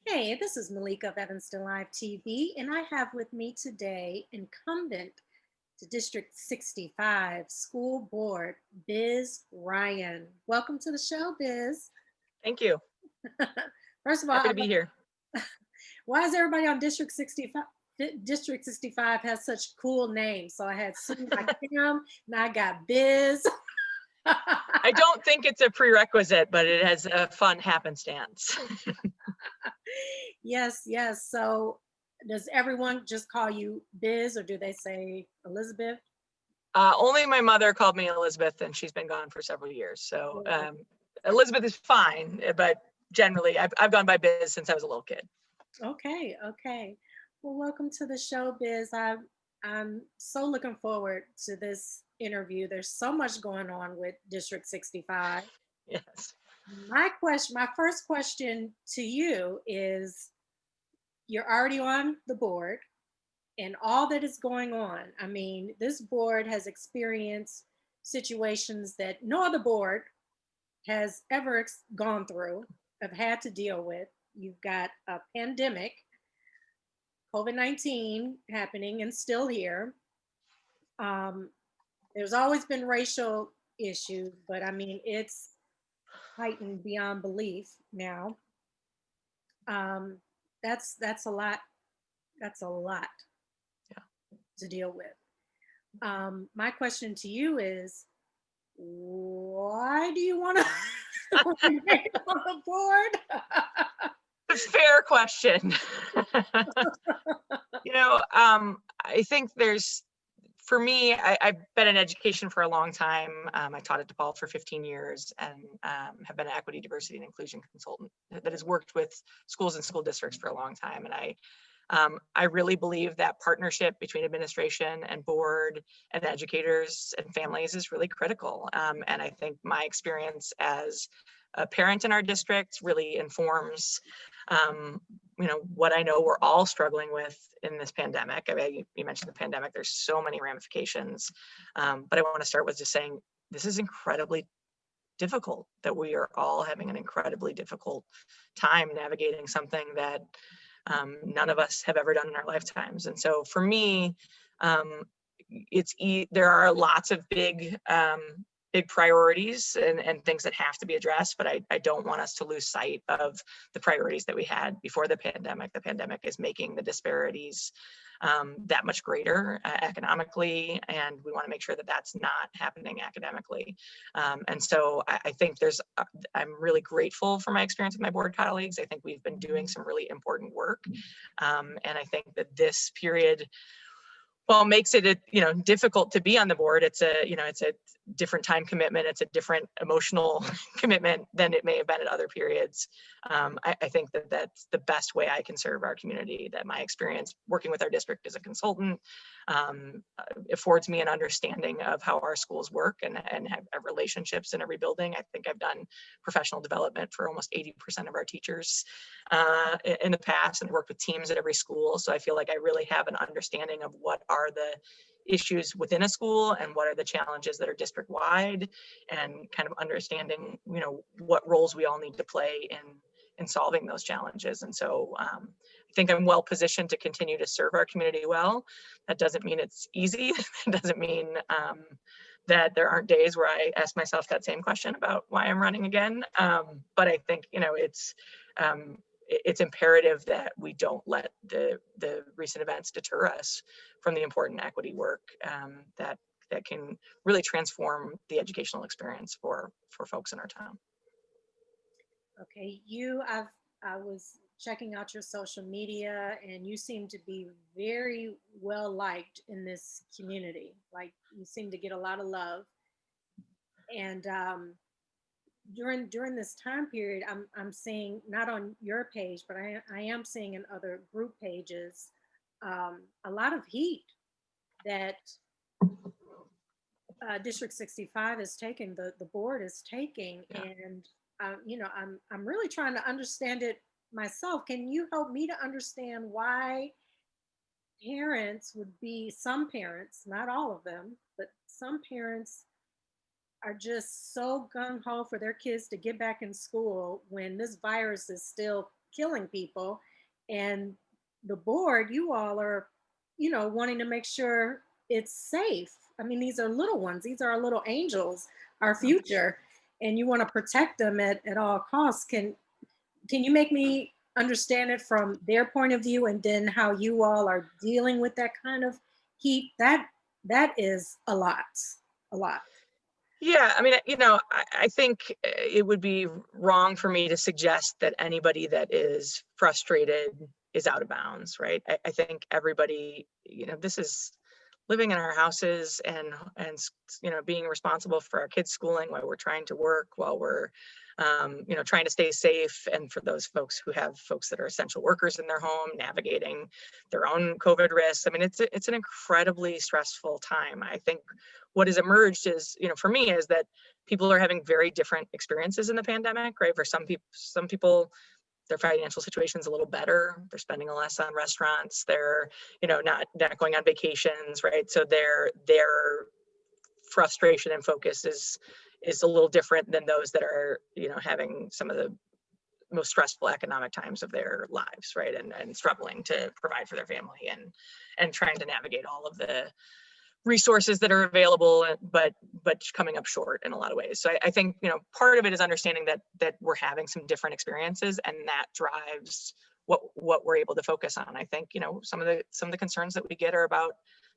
Hey, this is Malika of Evanston Live TV, and I have with me today Incumbent to District 65 School Board, Biz Ryan. Welcome to the show, Biz. Thank you. First of all, Happy to be here. why is everybody on District 65? District 65 has such cool names. So I had Sue like Kim, and I got Biz. I don't think it's a prerequisite, but it has a fun happenstance. Yes, yes. So does everyone just call you Biz or do they say Elizabeth? Only my mother called me Elizabeth, and she's been gone for several years. So Yeah. Elizabeth is fine, but generally I've gone by Biz since I was a little kid. Okay, okay. Well, welcome to the show, Biz. I'm so looking forward to this interview. There's so much going on with District 65. Yes. My first question to you is you're already on the board and all that is going on. I mean, this board has experienced situations that no other board has ever gone through, have had to deal with. You've got a pandemic, COVID-19 happening and still here. Um, there's always been racial issues, but I mean, it's heightened beyond belief now. Um, that's a lot. That's a lot Yeah. to deal with. My question to you is, why do you want to remain on the board? Fair question. I think for me, I've been in education for a long time. I taught at DePaul for 15 years and have been an equity, diversity, and inclusion consultant that has worked with schools and school districts for a long time. And I really believe that partnership between administration and board and educators and families is really critical. And I think my experience as a parent in our district really informs what I know we're all struggling with in this pandemic. I mean, you mentioned the pandemic, there's so many ramifications. But I want to start with just saying this is incredibly difficult, that we are all having an incredibly difficult time navigating something that none of us have ever done in our lifetimes. And so for me, there are lots of big priorities and things that have to be addressed, but I don't want us to lose sight of the priorities that we had before the pandemic. The pandemic is making the disparities that much greater economically, and we want to make sure that that's not happening academically. And so I think I'm really grateful for my experience with my board colleagues. I think we've been doing some really important work. And I think that this period, well, makes it difficult to be on the board. It's a different time commitment. It's a different emotional commitment than it may have been at other periods. I think that that's the best way I can serve our community, that my experience working with our district as a consultant affords me an understanding of how our schools work and have relationships in every building. I think I've done professional development for almost 80% of our teachers in the past, and worked with teams at every school. So I feel like I really have an understanding of what are the issues within a school and what are the challenges that are district wide, and kind of understanding what roles we all need to play in solving those challenges. And so I think I'm well positioned to continue to serve our community well. That doesn't mean it's easy. That doesn't mean that there aren't days where I ask myself that same question about why I'm running again. But I think it's imperative that we don't let the recent events deter us from the important equity work that can really transform the educational experience for folks in our town. Okay, I was checking out your social media and you seem to be very well liked in this community. Like you seem to get a lot of love. And during this time period, I'm seeing not on your page, but I am seeing in other group pages a lot of heat that District 65 is taking, the board is taking, Yeah. and I'm really trying to understand it myself. Can you help me to understand why some parents, not all of them, but some parents are just so gung ho for their kids to get back in school when this virus is still killing people. And the board, you all are, wanting to make sure it's safe. I mean, these are little ones, these are our little angels, our future, and you want to protect them at all costs. Can you make me understand it from their point of view, and then how you all are dealing with that kind of heat? That is a lot, a lot. Yeah, I mean, I think it would be wrong for me to suggest that anybody that is frustrated is out of bounds, right? I think everybody, this is living in our houses and being responsible for our kids' schooling while we're trying to work, while we're trying to stay safe. And for those folks who have folks that are essential workers in their home, navigating their own COVID risks. I mean, it's an incredibly stressful time. I think what has emerged is, for me, is that people are having very different experiences in the pandemic, right? For some people, their financial situation is a little better. They're spending less on restaurants. They're, not going on vacations, right? So their frustration and focus is a little different than those that are, having some of the most stressful economic times of their lives, right? And struggling to provide for their family and trying to navigate all of the resources that are available, but coming up short in a lot of ways. So I think, part of it is understanding that we're having some different experiences, and that drives what we're able to focus on. I think, some of the concerns that we get are about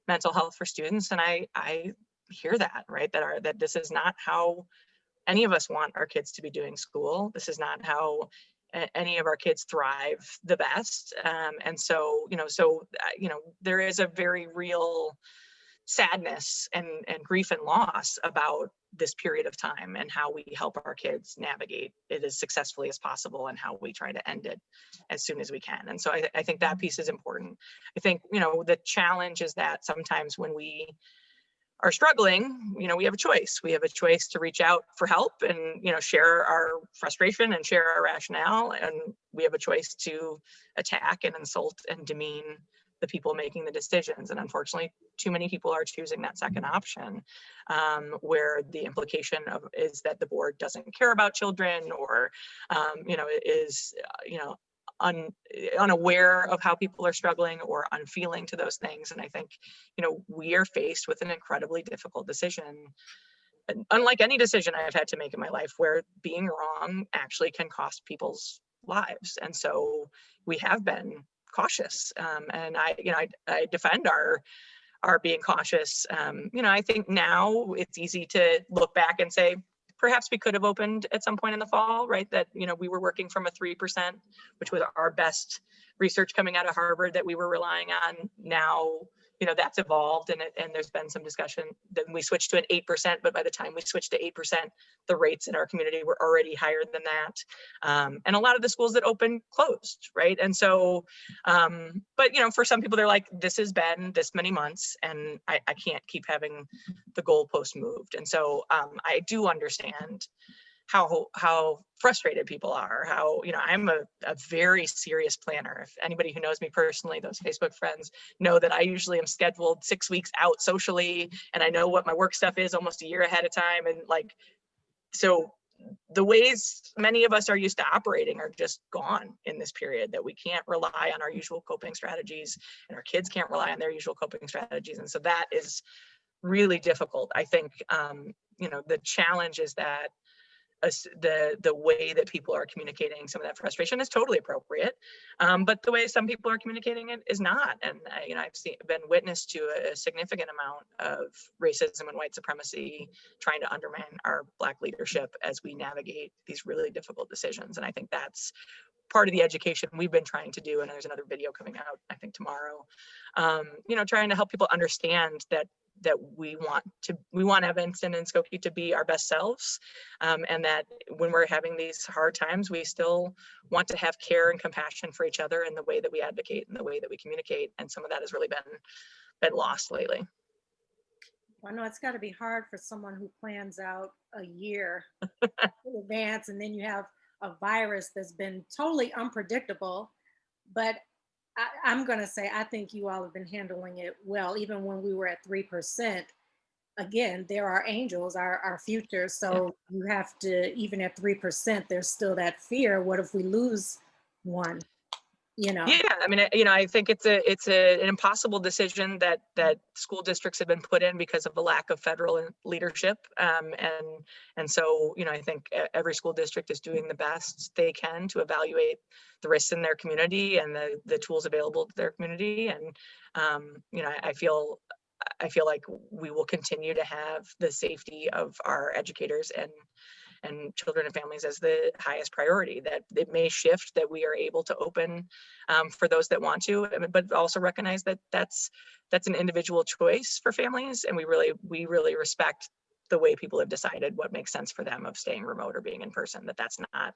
mental health for students, and I hear that, right? That this is not how any of us want our kids to be doing school. This is not how any of our kids thrive the best. And so, there is a very real sadness and grief and loss about this period of time, and how we help our kids navigate it as successfully as possible, and how we try to end it as soon as we can. And so I think that piece is important. I think, the challenge is that sometimes when we are struggling, we have a choice. We have a choice to reach out for help and, share our frustration and share our rationale. And we have a choice to attack and insult and demean the people making the decisions. And unfortunately, too many people are choosing that second option, where the implication is that the board doesn't care about children, or, is, unaware of how people are struggling, or unfeeling to those things. And I think, we are faced with an incredibly difficult decision, and unlike any decision I've had to make in my life, where being wrong actually can cost people's lives. And so we have been cautious, and I defend our being cautious. I think now it's easy to look back and say, perhaps we could have opened at some point in the fall, right? That, we were working from a 3%, which was our best research coming out of Harvard that we were relying on. Now, that's evolved, and there's been some discussion. Then we switched to an 8%, but by the time we switched to 8%, the rates in our community were already higher than that. And a lot of the schools that opened closed, right? And so, but for some people, they're like, this has been this many months, and I can't keep having the goalpost moved. And so I do understand how frustrated people are, how, I'm a very serious planner. If anybody who knows me personally, those Facebook friends know that I usually am scheduled 6 weeks out socially, and I know what my work stuff is almost a year ahead of time. And so the ways many of us are used to operating are just gone in this period, that we can't rely on our usual coping strategies, and our kids can't rely on their usual coping strategies. And so that is really difficult. I think, the challenge is that the way that people are communicating some of that frustration is totally appropriate, but the way some people are communicating it is not. And I've been witness to a significant amount of racism and white supremacy trying to undermine our Black leadership as we navigate these really difficult decisions. And I think that's part of the education we've been trying to do. And there's another video coming out, I think, tomorrow, trying to help people understand that we want Evanston and Skokie to be our best selves, and that when we're having these hard times, we still want to have care and compassion for each other in the way that we advocate and the way that we communicate. And some of that has really been lost lately. I know it's got to be hard for someone who plans out a year in advance, and then you have a virus that's been totally unpredictable. But I'm going to say, I think you all have been handling it well, even when we were at 3%. Again, there are angels, our future. So you have to, even at 3%, there's still that fear. What if we lose one, you know. Yeah, I mean, I think it's an impossible decision that school districts have been put in because of the lack of federal leadership, and so I think every school district is doing the best they can to evaluate the risks in their community and the tools available to their community, and I feel like we will continue to have the safety of our educators and children and families as the highest priority. That it may shift, that we are able to open for those that want to, but also recognize that that's an individual choice for families, and we really respect the way people have decided what makes sense for them of staying remote or being in person. That's not,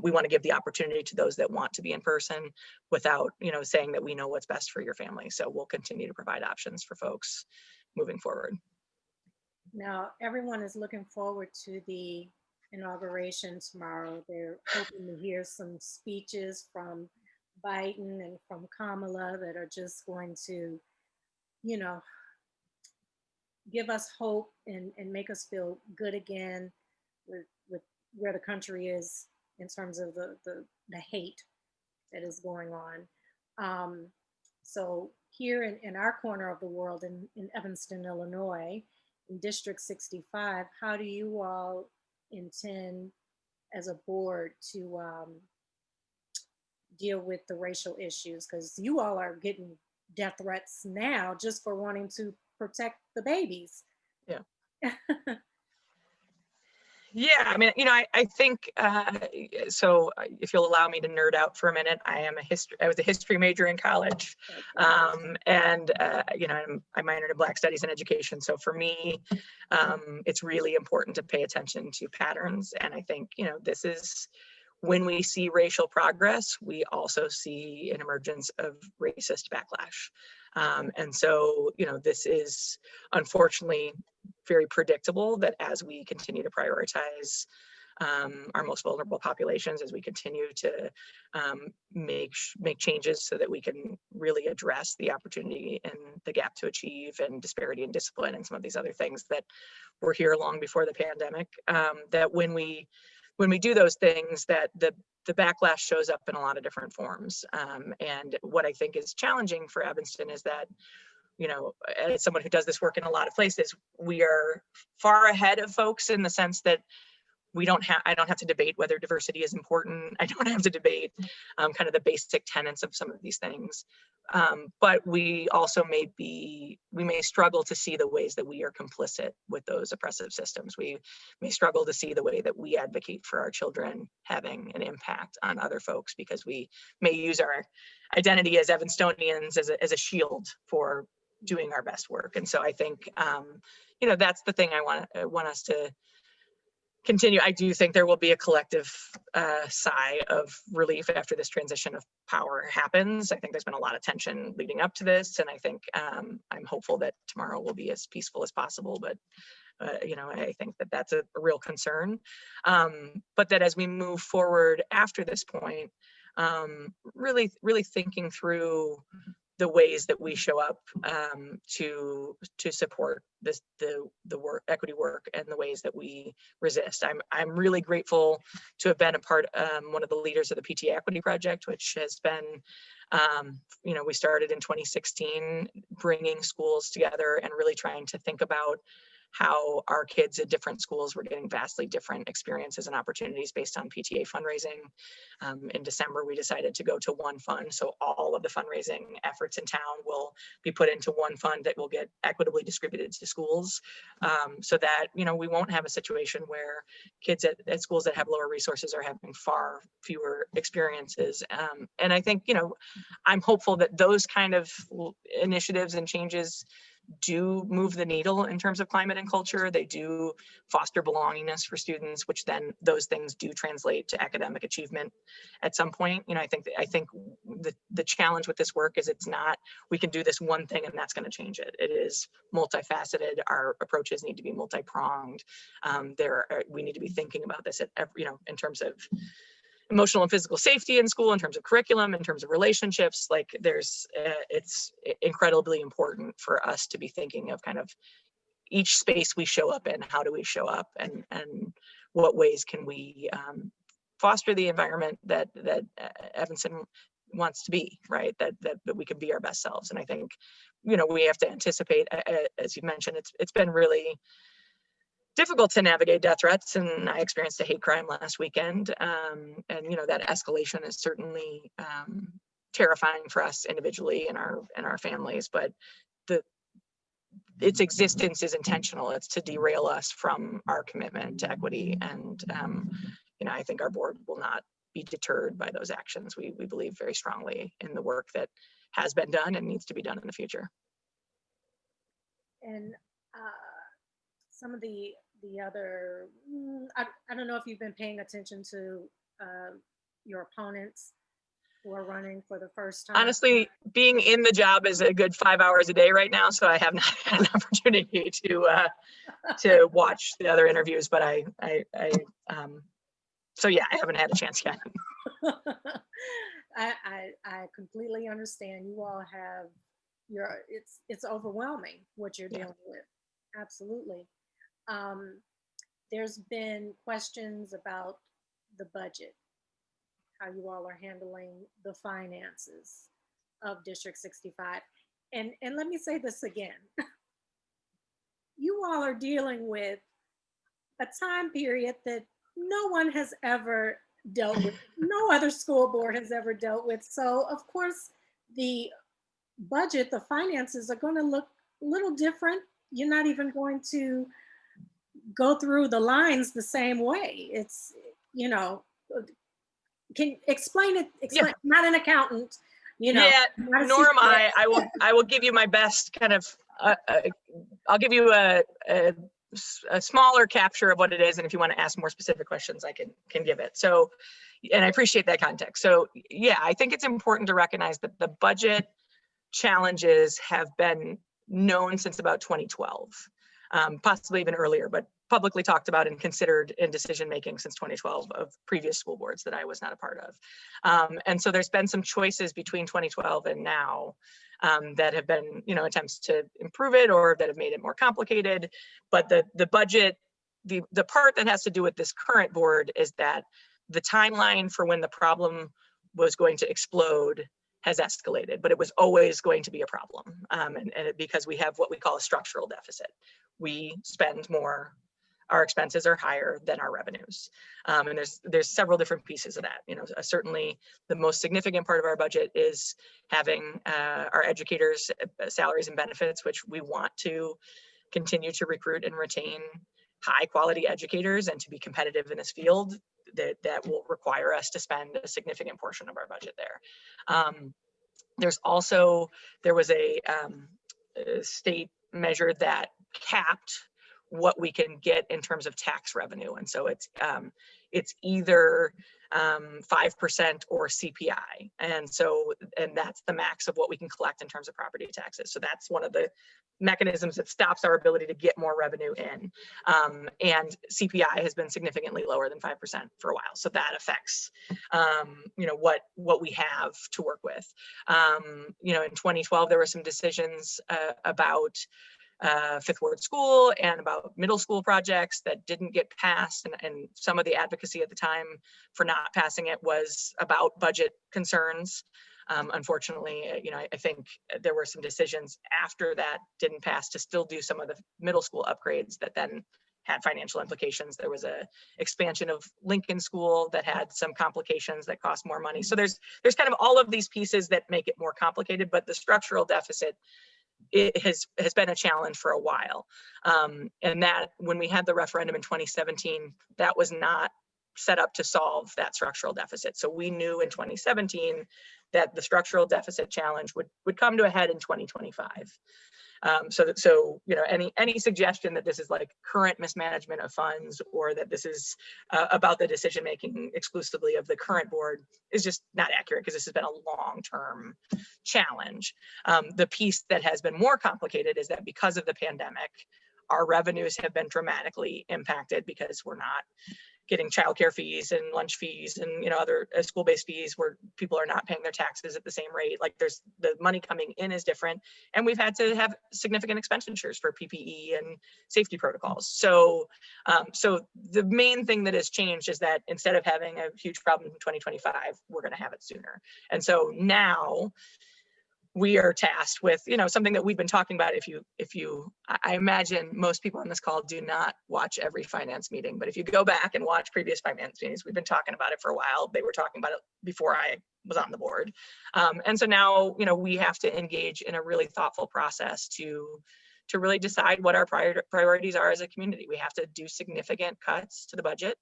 we want to give the opportunity to those that want to be in person without saying that we know what's best for your family. So we'll continue to provide options for folks moving forward. Now, everyone is looking forward to the inauguration tomorrow. They're hoping to hear some speeches from Biden and from Kamala that are just going to, you know, give us hope and make us feel good again with where the country is in terms of the hate that is going on. Um, so here in our corner of the world, in Evanston, Illinois, in District 65, how do you all intend as a board to deal with the racial issues? Because you all are getting death threats now just for wanting to protect the babies. Yeah. Yeah, I mean, I think, so if you'll allow me to nerd out for a minute, I was a history major in college. And I minored in Black Studies and Education. So for me, it's really important to pay attention to patterns. And I think, this is, when we see racial progress, we also see an emergence of racist backlash. And so, this is unfortunately very predictable, that as we continue to prioritize our most vulnerable populations, as we continue to make changes so that we can really address the opportunity and the gap to achieve and disparity in discipline and some of these other things that were here long before the pandemic, that when we do those things, that the backlash shows up in a lot of different forms. And what I think is challenging for Evanston is that, as someone who does this work in a lot of places, we are far ahead of folks in the sense that I don't have to debate whether diversity is important. I don't have to debate kind of the basic tenets of some of these things. But we also we may struggle to see the ways that we are complicit with those oppressive systems. We may struggle to see the way that we advocate for our children having an impact on other folks, because we may use our identity as Evanstonians as a shield for doing our best work. And so I think, that's the thing I want us to continue. I do think there will be a collective sigh of relief after this transition of power happens. I think there's been a lot of tension leading up to this, and I think I'm hopeful that tomorrow will be as peaceful as possible. But I think that that's a real concern. But that as we move forward after this point, really thinking through the ways that we show up to support the work, equity work, and the ways that we resist. I'm really grateful to have been a part, one of the leaders of the PTA Equity Project, which has been, we started in 2016, bringing schools together and really trying to think about how our kids at different schools were getting vastly different experiences and opportunities based on PTA fundraising. In December, we decided to go to one fund. So all of the fundraising efforts in town will be put into one fund that will get equitably distributed to schools, so that, we won't have a situation where kids at schools that have lower resources are having far fewer experiences. And I think, I'm hopeful that those kind of initiatives and changes do move the needle in terms of climate and culture. They do foster belongingness for students, which then those things do translate to academic achievement at some point. I think the challenge with this work is it's not, we can do this one thing and that's going to change it. It is multifaceted. Our approaches need to be multi-pronged. We need to be thinking about this at every, in terms of emotional and physical safety in school, in terms of curriculum, in terms of relationships. Like it's incredibly important for us to be thinking of kind of each space we show up in. How do we show up, and what ways can we foster the environment that Evanston wants to be, right? That we can be our best selves. And I think, we have to anticipate, as you mentioned, it's been really difficult to navigate death threats, and I experienced a hate crime last weekend. And that escalation is certainly terrifying for us individually and our families, but its existence is intentional. It's to derail us from our commitment to equity. And, I think our board will not be deterred by those actions. We believe very strongly in the work that has been done and needs to be done in the future. And some of the other, I don't know if you've been paying attention to your opponents who are running for the first time. Honestly, being in the job is a good 5 hours a day right now, so I have not had an opportunity to watch the other interviews. But so yeah, I haven't had a chance yet. I completely understand. You all have it's overwhelming what you're dealing with. Absolutely. There's been questions about the budget, how you all are handling the finances of District 65. And let me say this again. You all are dealing with a time period that no one has ever dealt with, no other school board has ever dealt with. So of course, the budget, the finances are going to look a little different. You're not even going to go through the lines the same way. It's, can explain it, Yeah. Not an accountant, Yeah, nor am I. I will give you my best kind of, I'll give you a smaller capture of what it is. And if you want to ask more specific questions, I can give it. So, and I appreciate that context. So yeah, I think it's important to recognize that the budget challenges have been known since about 2012, possibly even earlier, but publicly talked about and considered in decision-making since 2012 of previous school boards that I was not a part of. And so there's been some choices between 2012 and now that have been, attempts to improve it or that have made it more complicated. But the budget, the part that has to do with this current board is that the timeline for when the problem was going to explode has escalated, but it was always going to be a problem. Because we have what we call a structural deficit. We spend more, our expenses are higher than our revenues. And there's several different pieces of that. Certainly the most significant part of our budget is having our educators' salaries and benefits, which we want to continue to recruit and retain high quality educators and to be competitive in this field. That will require us to spend a significant portion of our budget there. There was a state measure that capped what we can get in terms of tax revenue. And so it's either 5% or CPI. And that's the max of what we can collect in terms of property taxes. So that's one of the mechanisms that stops our ability to get more revenue in. And CPI has been significantly lower than 5% for a while. So that affects, what we have to work with. In 2012, there were some decisions about Fifth Ward School and about middle school projects that didn't get passed. And some of the advocacy at the time for not passing it was about budget concerns. Unfortunately, I think there were some decisions after that didn't pass to still do some of the middle school upgrades that then had financial implications. There was a expansion of Lincoln School that had some complications that cost more money. So there's kind of all of these pieces that make it more complicated, but the structural deficit, it has been a challenge for a while. And that when we had the referendum in 2017, that was not set up to solve that structural deficit. So we knew in 2017 that the structural deficit challenge would come to a head in 2025. Any suggestion that this is like current mismanagement of funds or that this is about the decision making exclusively of the current board is just not accurate, because this has been a long-term challenge. The piece that has been more complicated is that because of the pandemic, our revenues have been dramatically impacted because we're not getting childcare fees and lunch fees and, other school-based fees where people are not paying their taxes at the same rate. Like there's the money coming in is different. And we've had to have significant expenditures for PPE and safety protocols. So, so the main thing that has changed is that instead of having a huge problem in 2025, we're going to have it sooner. And so now we are tasked with, something that we've been talking about. I imagine most people on this call do not watch every finance meeting, but if you go back and watch previous finance meetings, we've been talking about it for a while. They were talking about it before I was on the board. And so now, we have to engage in a really thoughtful process to really decide what our priorities are as a community. We have to do significant cuts to the budget.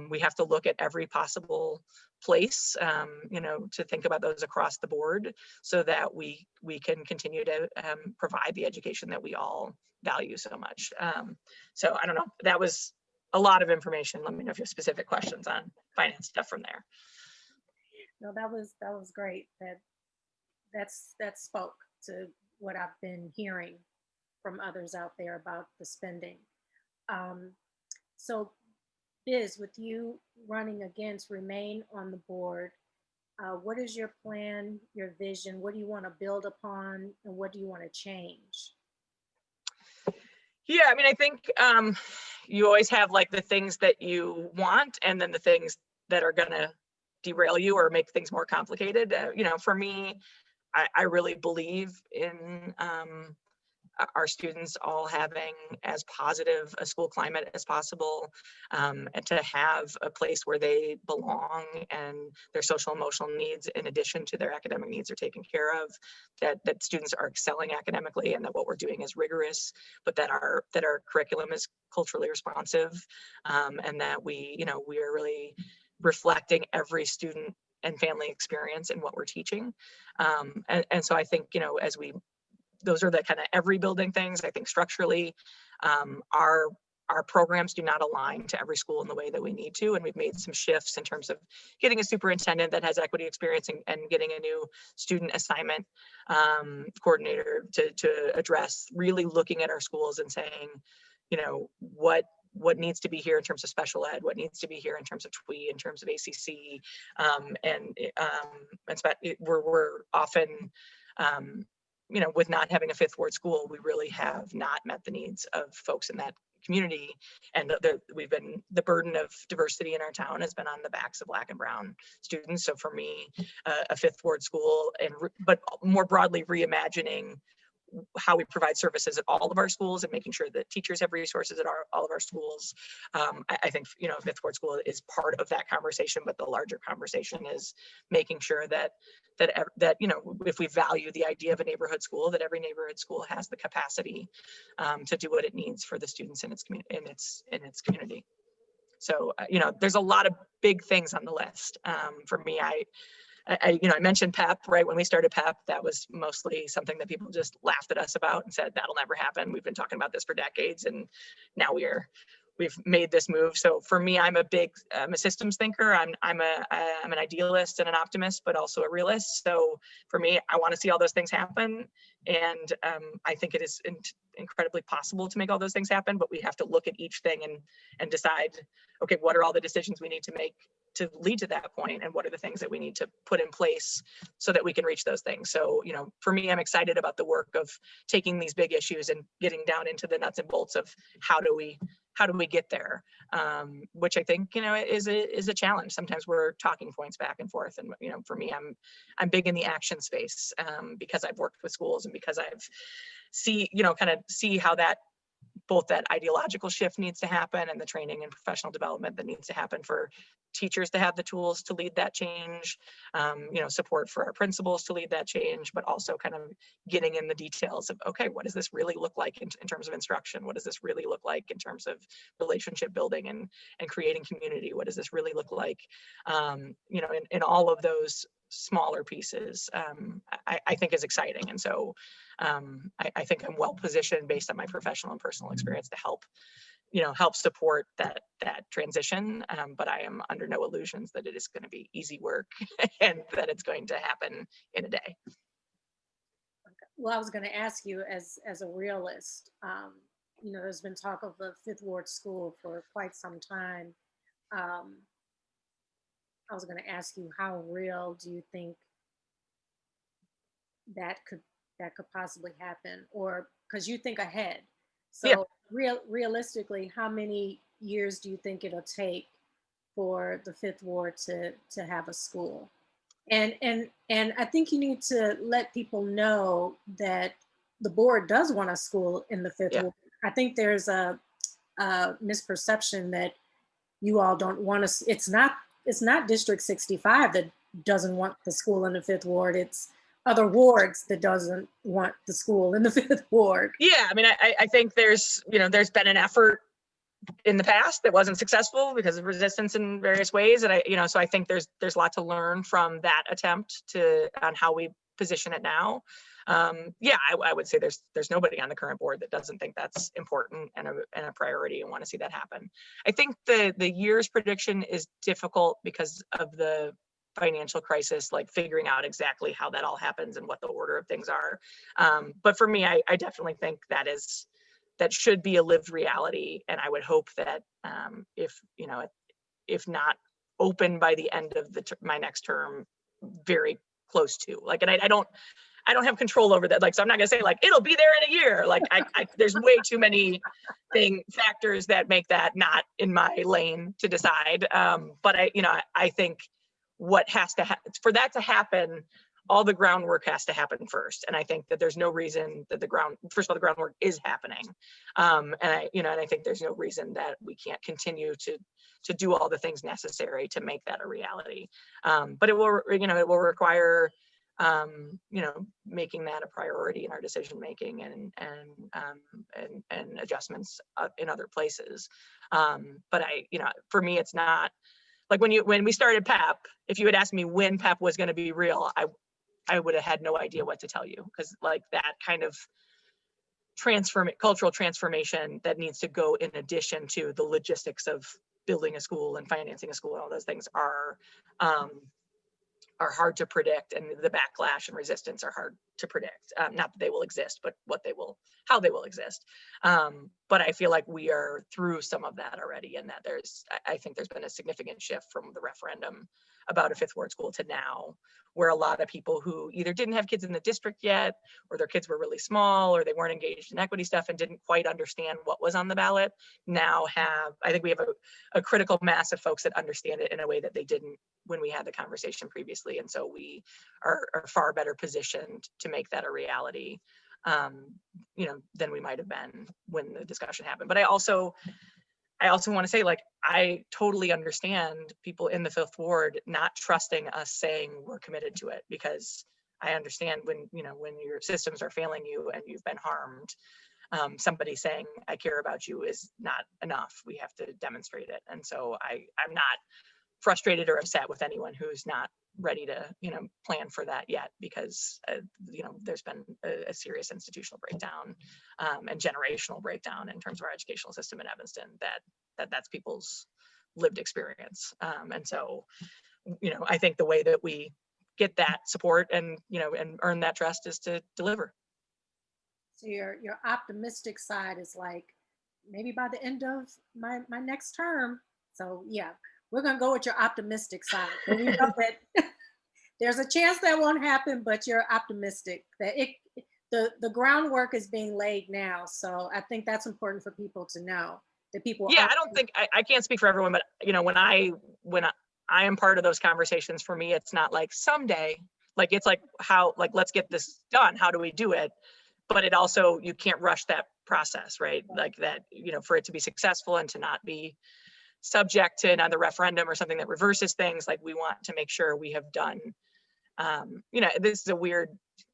We have to look at every possible place, to think about those across the board so that we can continue to provide the education that we all value so much. So I don't know, that was a lot of information. Let me know if you have specific questions on finance stuff from there. No, that was great. That spoke to what I've been hearing from others out there about the spending. So Biz, with you running again to remain on the board, what is your plan, your vision? What do you want to build upon, and what do you want to change? Yeah, I think you always have like the things that you want and then the things that are going to derail you or make things more complicated. For me, I really believe in our students all having as positive a school climate as possible, and to have a place where they belong and their social emotional needs in addition to their academic needs are taken care of, that students are excelling academically and that what we're doing is rigorous, but that our curriculum is culturally responsive, and that we are really reflecting every student and family experience in what we're teaching. And so I think, those are the kind of every building things. I think structurally, our programs do not align to every school in the way that we need to. And we've made some shifts in terms of getting a superintendent that has equity experience and getting a new student assignment coordinator to address really looking at our schools and saying, what needs to be here in terms of special ed, what needs to be here in terms of TWE, in terms of ACC, and we're often, with not having a fifth ward school, we really have not met the needs of folks in that community. And the burden of diversity in our town has been on the backs of Black and brown students. So for me, a fifth ward school, but more broadly reimagining how we provide services at all of our schools and making sure that teachers have resources at all of our schools. I think, fifth ward school is part of that conversation, but the larger conversation is making sure that if we value the idea of a neighborhood school, that every neighborhood school has the capacity to do what it needs for the students in its community. So, there's a lot of big things on the list. For me, I mentioned PEP, right? When we started PEP, that was mostly something that people just laughed at us about and said, that'll never happen. We've been talking about this for decades. And now we've made this move. So for me, I'm a systems thinker. I'm an idealist and an optimist, but also a realist. So for me, I want to see all those things happen. And I think it is incredibly possible to make all those things happen, but we have to look at each thing and decide, okay, what are all the decisions we need to make to lead to that point, and what are the things that we need to put in place so that we can reach those things. So, for me, I'm excited about the work of taking these big issues and getting down into the nuts and bolts of how do we get there, which I think, is a challenge. Sometimes we're talking points back and forth. And, for me, I'm big in the action space because I've worked with schools and because I've see how both that ideological shift needs to happen and the training and professional development that needs to happen for teachers to have the tools to lead that change, support for our principals to lead that change, but also kind of getting in the details of, okay, what does this really look like in terms of instruction? What does this really look like in terms of relationship building and creating community? What does this really look like, in all of those smaller pieces, I think is exciting. And so I think I'm well positioned based on my professional and personal experience to help support that transition. But I am under no illusions that it is going to be easy work and that it's going to happen in a day. Well, I was going to ask you as a realist, there's been talk of a fifth ward school for quite some time. um, I was going to ask you, how real do you think that could possibly happen, or because you think ahead? Yeah. So realistically, how many years do you think it'll take for the Fifth Ward to have a school? And I think you need to let people know that the board does want a school in the Fifth Yeah. Ward. I think there's a misperception that you all don't want to. It's not District 65 that doesn't want the school in the Fifth Ward. It's other wards that doesn't want the school in the Fifth Ward. Yeah, I mean, I think there's been an effort in the past that wasn't successful because of resistance in various ways, and so I think there's a lot to learn from that attempt on how we position it now. Yeah, I would say there's nobody on the current board that doesn't think that's important and a priority and want to see that happen. I think the year's prediction is difficult because of the financial crisis, like figuring out exactly how that all happens and what the order of things are. But for me, I definitely think that should be a lived reality, and I would hope that if not open by the end of my next term, very close to, like, and I don't have control over that. Like, so I'm not gonna say like it'll be there in a year. Like, there's way too many factors that make that not in my lane to decide. But I think what has to for that to happen, all the groundwork has to happen first. And I think that there's no reason that first of all, the groundwork is happening. And I think there's no reason that we can't continue to do all the things necessary to make that a reality. But it will require, making that a priority in our decision making and adjustments in other places. But for me, it's not like when we started PEP, if you had asked me when PEP was going to be real, I would have had no idea what to tell you, because like that kind of cultural transformation that needs to go in addition to the logistics of building a school and financing a school and all those things are hard to predict, and the backlash and resistance are hard to predict. Not that they will exist, but how they will exist. But I feel like we are through some of that already, and that I think there's been a significant shift from the referendum about a Fifth Ward school to now, where a lot of people who either didn't have kids in the district yet, or their kids were really small, or they weren't engaged in equity stuff and didn't quite understand what was on the ballot, now I think we have a critical mass of folks that understand it in a way that they didn't when we had the conversation previously. And so we are far better positioned to make that a reality, than we might have been when the discussion happened. But I also want to say, like, I totally understand people in the Fifth Ward not trusting us saying we're committed to it, because I understand when your systems are failing you and you've been harmed, somebody saying I care about you is not enough. We have to demonstrate it. And so I'm not frustrated or upset with anyone who's not ready to plan for that yet, because there's been a serious institutional breakdown and generational breakdown in terms of our educational system in Evanston that's people's lived experience. And so I think the way that we get that support and earn that trust is to deliver. So your optimistic side is like, maybe by the end of my next term. So yeah, we're going to go with your optimistic side. But we know that there's a chance that won't happen, but you're optimistic that the groundwork is being laid now. So I think that's important for people to know, that people. Yeah, I don't think I can't speak for everyone, but when I am part of those conversations, for me, it's not like someday, like it's like let's get this done. How do we do it? But it also, you can't rush that process, right? Like that, for it to be successful and to not be subject to another referendum or something that reverses things, like we want to make sure we have done, this is a weird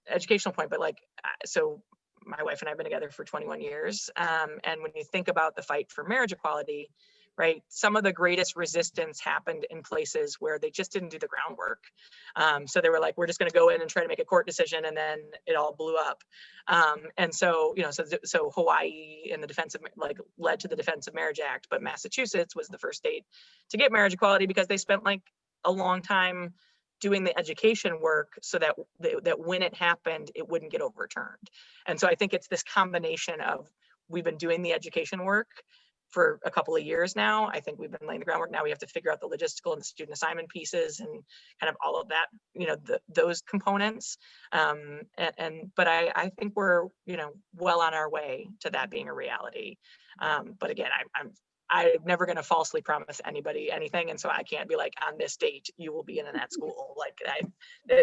educational point, but like, so my wife and I have been together for 21 years. And when you think about the fight for marriage equality, right, some of the greatest resistance happened in places where they just didn't do the groundwork. So they were like, we're just going to go in and try to make a court decision, and then it all blew up. And so, so Hawaii in the defense of, like, led to the Defense of Marriage Act, but Massachusetts was the first state to get marriage equality because they spent like a long time doing the education work so that when it happened, it wouldn't get overturned. And so I think it's this combination of, we've been doing the education work for a couple of years now. I think we've been laying the groundwork. Now we have to figure out the logistical and the student assignment pieces and kind of all of that, those components. But I think we're, well on our way to that being a reality. But again, I'm never going to falsely promise anybody anything. And so I can't be like, on this date, you will be in that school. Like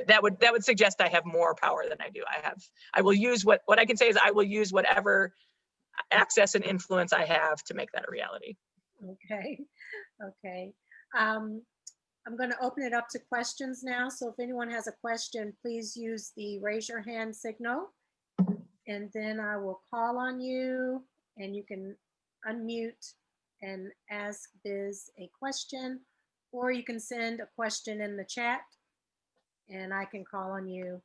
that would suggest I have more power than I do. I will use what I can say is I will use whatever access and influence I have to make that a reality. Okay. Okay. I'm going to open it up to questions now. So if anyone has a question, please use the raise your hand signal. And then I will call on you and you can unmute and ask Biz a question, or you can send a question in the chat and I can call on you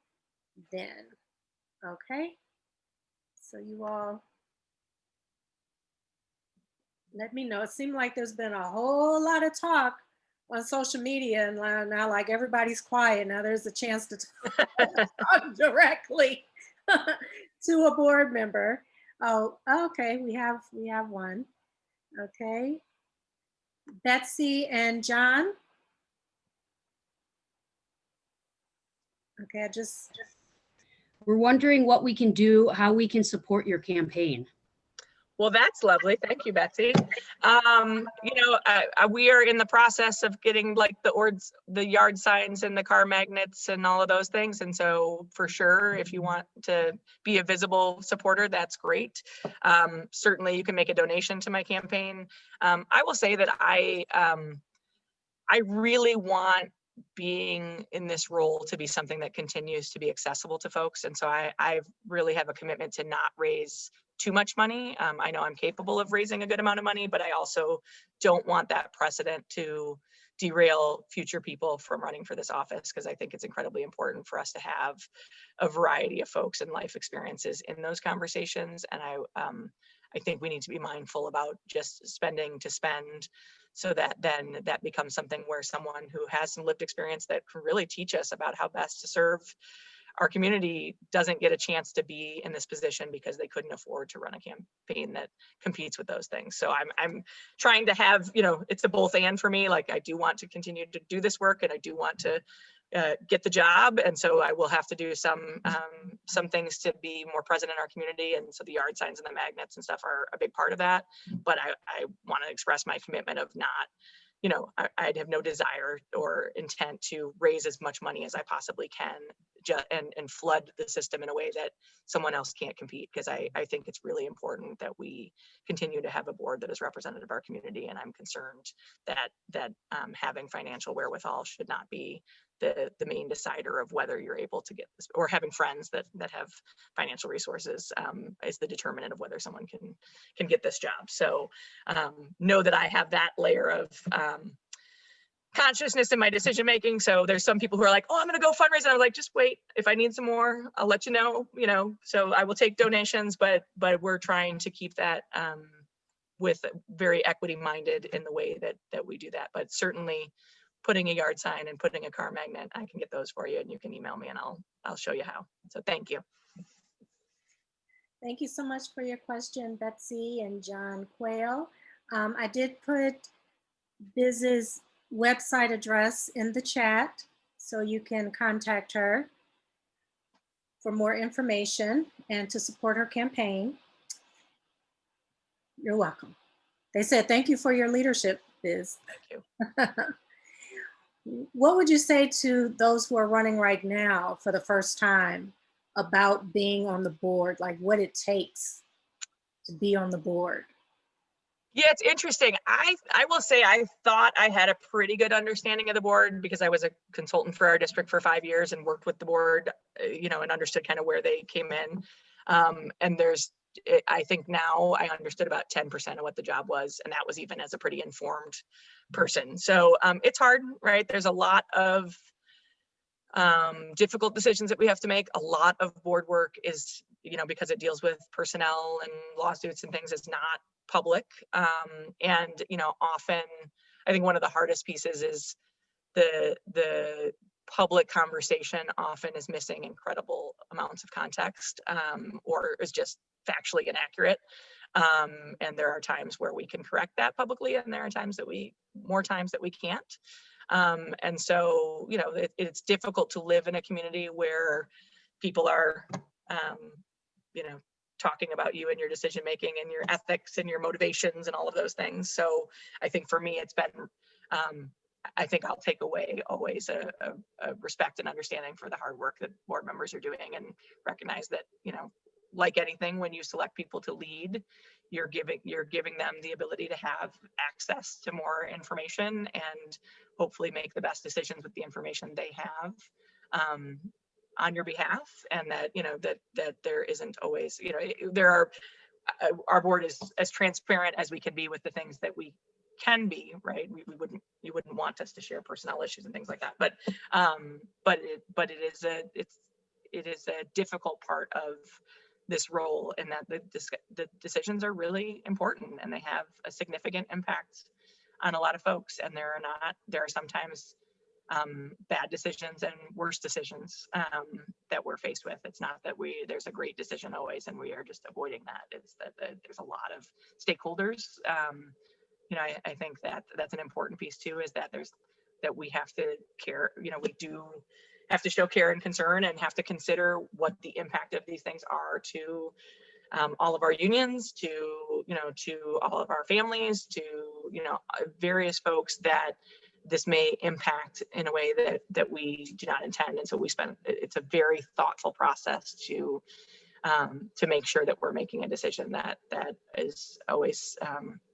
then. Okay. So you all let me know. It seemed like there's been a whole lot of talk on social media, and now like everybody's quiet. Now there's a chance to talk directly to a board member. Oh, okay, we have one. Okay, Betsy and John. Okay, we're wondering what we can do, how we can support your campaign. Well, that's lovely. Thank you, Betsy. We are in the process of getting like the yard signs and the car magnets and all of those things. And so for sure, if you want to be a visible supporter, that's great. Certainly you can make a donation to my campaign. I will say that I really want being in this role to be something that continues to be accessible to folks. And so I really have a commitment to not raise too much money. I know I'm capable of raising a good amount of money, but I also don't want that precedent to derail future people from running for this office, because I think it's incredibly important for us to have a variety of folks and life experiences in those conversations. And I think we need to be mindful about just spending to spend, so that then that becomes something where someone who has some lived experience that can really teach us about how best to serve our community doesn't get a chance to be in this position because they couldn't afford to run a campaign that competes with those things. So I'm trying to have, it's a both and for me. Like I do want to continue to do this work and I do want to get the job. And so I will have to do some things to be more present in our community. And so the yard signs and the magnets and stuff are a big part of that. But I want to express my commitment of not, I'd have no desire or intent to raise as much money as I possibly can and flood the system in a way that someone else can't compete, because I think it's really important that we continue to have a board that is representative of our community. And I'm concerned that having financial wherewithal should not be the main decider of whether you're able to get this, or having friends that have financial resources is the determinant of whether someone can get this job. So know that I have that layer of consciousness in my decision making. So there's some people who are like, oh, I'm going to go fundraise. And I'm like, just wait. If I need some more, I'll let you know. So I will take donations, but we're trying to keep that with very equity minded in the way that we do that. But certainly putting a yard sign and putting a car magnet, I can get those for you, and you can email me and I'll show you how. So thank you. Thank you so much for your question, Betsy and John Quayle. I did put Biz's website address in the chat, so you can contact her for more information and to support her campaign. You're welcome. They said, thank you for your leadership, Biz. Thank you. What would you say to those who are running right now for the first time about being on the board, like what it takes to be on the board? Yeah, it's interesting. I will say I thought I had a pretty good understanding of the board because I was a consultant for our district for 5 years and worked with the board, and understood kind of where they came in. And I think now I understood about 10% of what the job was, and that was even as a pretty informed person. So it's hard, right? There's a lot of difficult decisions that we have to make. A lot of board work is, because it deals with personnel and lawsuits and things, is not public. And often I think one of the hardest pieces is the public conversation often is missing incredible amounts of context, or is just factually inaccurate. And there are times where we can correct that publicly, and there are times that more times that we can't. And so, you know, it's difficult to live in a community where people are, you know, talking about you and your decision making and your ethics and your motivations and all of those things. So I think for me, it's been, I think I'll take away always a respect and understanding for the hard work that board members are doing, and recognize that, you know, like anything, when you select people to lead, you're giving them the ability to have access to more information and hopefully make the best decisions with the information they have on your behalf. And that, you know, that there isn't always, you know, there are, our board is as transparent as we can be with the things that we can be, right? You wouldn't want us to share personnel issues and things like that, but it is a difficult part of this role, in that the decisions are really important and they have a significant impact on a lot of folks. And there are sometimes bad decisions and worse decisions that we're faced with. It's not that there's a great decision always and we are just avoiding that. It's that there's a lot of stakeholders. You know, I think that that's an important piece too, is that we have to care, you know, we do have to show care and concern and have to consider what the impact of these things are to all of our unions, to, you know, to all of our families, to, you know, various folks that this may impact in a way that we do not intend. And so it's a very thoughtful process to make sure that we're making a decision that is always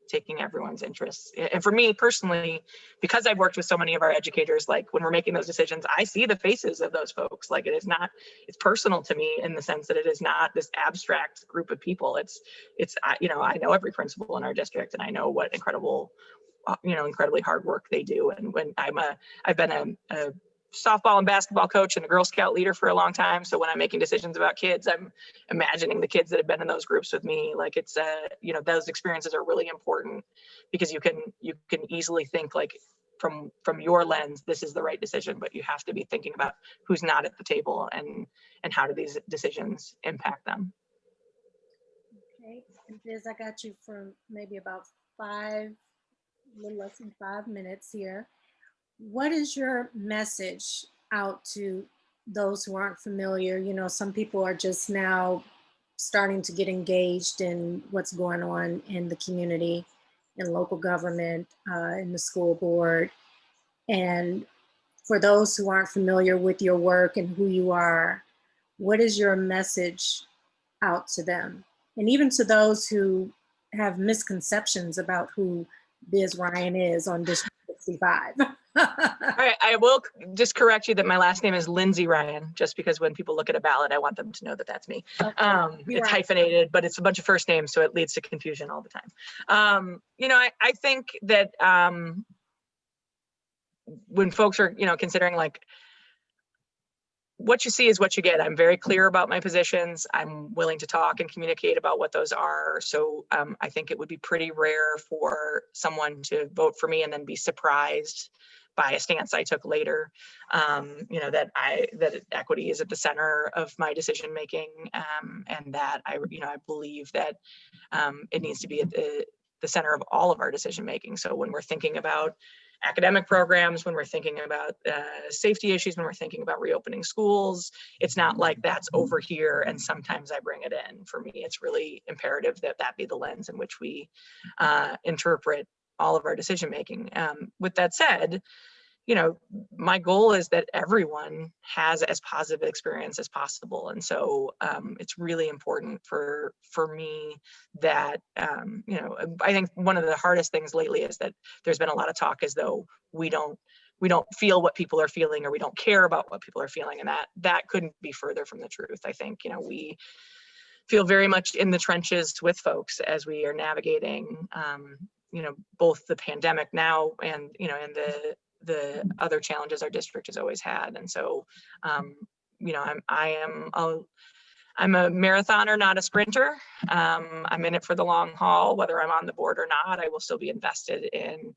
taking everyone's interests. And for me personally, because I've worked with so many of our educators, like when we're making those decisions, I see the faces of those folks. Like it's personal to me in the sense that it is not this abstract group of people. It's, you know, I know every principal in our district and I know what incredibly hard work they do. And when I've been a softball and basketball coach and a Girl Scout leader for a long time. So when I'm making decisions about kids, I'm imagining the kids that have been in those groups with me. Like it's you know, those experiences are really important because you can easily think like from your lens, this is the right decision, but you have to be thinking about who's not at the table and how do these decisions impact them. Okay, and Biz, I got you for maybe about a little less than 5 minutes here. What is your message out to those who aren't familiar? You know, some people are just now starting to get engaged in what's going on in the community, in local government, in the school board. And for those who aren't familiar with your work and who you are, what is your message out to them? And even to those who have misconceptions about who Biz Ryan is on District 65. All right, I will just correct you that my last name is Lindsay-Ryan, just because when people look at a ballot, I want them to know that that's me. Okay. It's hyphenated, but it's a bunch of first names, so it leads to confusion all the time. You know, I think that when folks are, you know, considering like, what you see is what you get. I'm very clear about my positions. I'm willing to talk and communicate about what those are. So I think it would be pretty rare for someone to vote for me and then be surprised by a stance I took later. You know, that equity is at the center of my decision making, and that I believe that it needs to be at the center of all of our decision making. So when we're thinking about academic programs, when we're thinking about safety issues, when we're thinking about reopening schools, it's not like that's over here and sometimes I bring it in. For me, it's really imperative that that be the lens in which we interpret all of our decision making. With that said, you know, my goal is that everyone has as positive experience as possible. And so it's really important for me that, you know, I think one of the hardest things lately is that there's been a lot of talk as though we don't feel what people are feeling, or we don't care about what people are feeling. And that couldn't be further from the truth. I think, you know, we feel very much in the trenches with folks as we are navigating, you know, both the pandemic now and, you know, and the other challenges our district has always had. And so, you know, I'm a marathoner, not a sprinter. I'm in it for the long haul, whether I'm on the board or not. I will still be invested in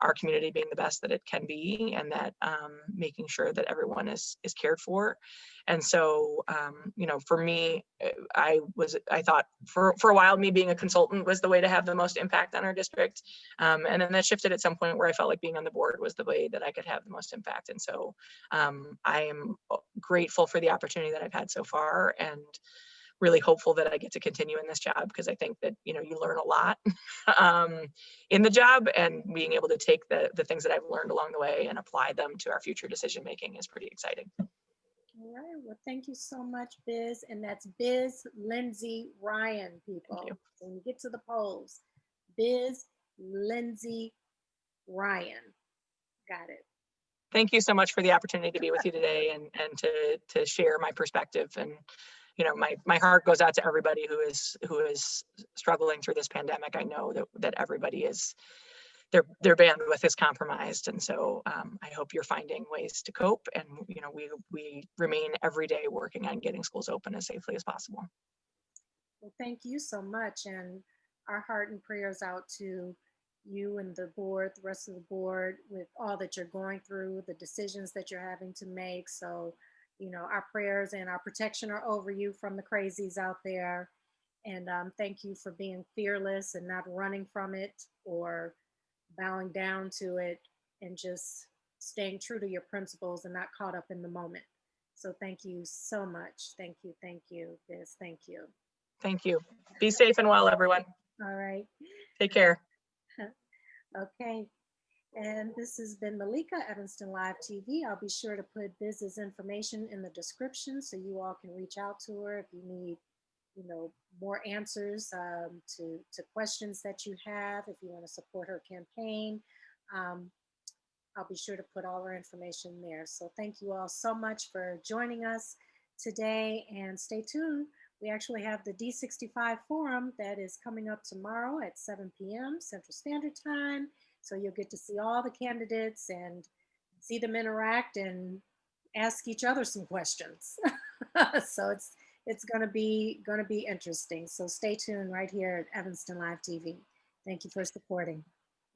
our community being the best that it can be, and that making sure that everyone is cared for. And so, for me, I thought for a while, me being a consultant was the way to have the most impact on our district. And then that shifted at some point where I felt like being on the board was the way that I could have the most impact. And so I am grateful for the opportunity that I've had so far, and really hopeful that I get to continue in this job, because I think that, you learn a lot in the job, and being able to take the things that I've learned along the way and apply them to our future decision making is pretty exciting. All right. Well, thank you so much, Biz. And that's Biz Lindsay-Ryan, people. Thank you. When you get to the polls, Biz Lindsay-Ryan. Got it. Thank you so much for the opportunity to be with you today, and to share my perspective. And my heart goes out to everybody who is struggling through this pandemic. I know that everybody is, their bandwidth is compromised, and so I hope you're finding ways to cope. And we remain every day working on getting schools open as safely as possible. Well, thank you so much, and our heart and prayers out to you and the board, the rest of the board, with all that you're going through, the decisions that you're having to make. So, our prayers and our protection are over you from the crazies out there. And thank you for being fearless and not running from it or bowing down to it, and just staying true to your principles and not caught up in the moment. So thank you so much. Thank you, Biz. Thank you. Thank you. Be safe and well, everyone. All right. Take care. Okay. And this has been Malika, Evanston Live TV. I'll be sure to put Biz's information in the description so you all can reach out to her if you need, more answers to questions that you have, if you want to support her campaign. I'll be sure to put all our information there. So thank you all so much for joining us today, and stay tuned. We actually have the D65 forum that is coming up tomorrow at 7 p.m. Central Standard Time. So you'll get to see all the candidates and see them interact and ask each other some questions. So it's going to be interesting. So stay tuned right here at Evanston Live TV. Thank you for supporting.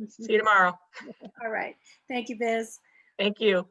See you tomorrow. All right. Thank you, Biz. Thank you.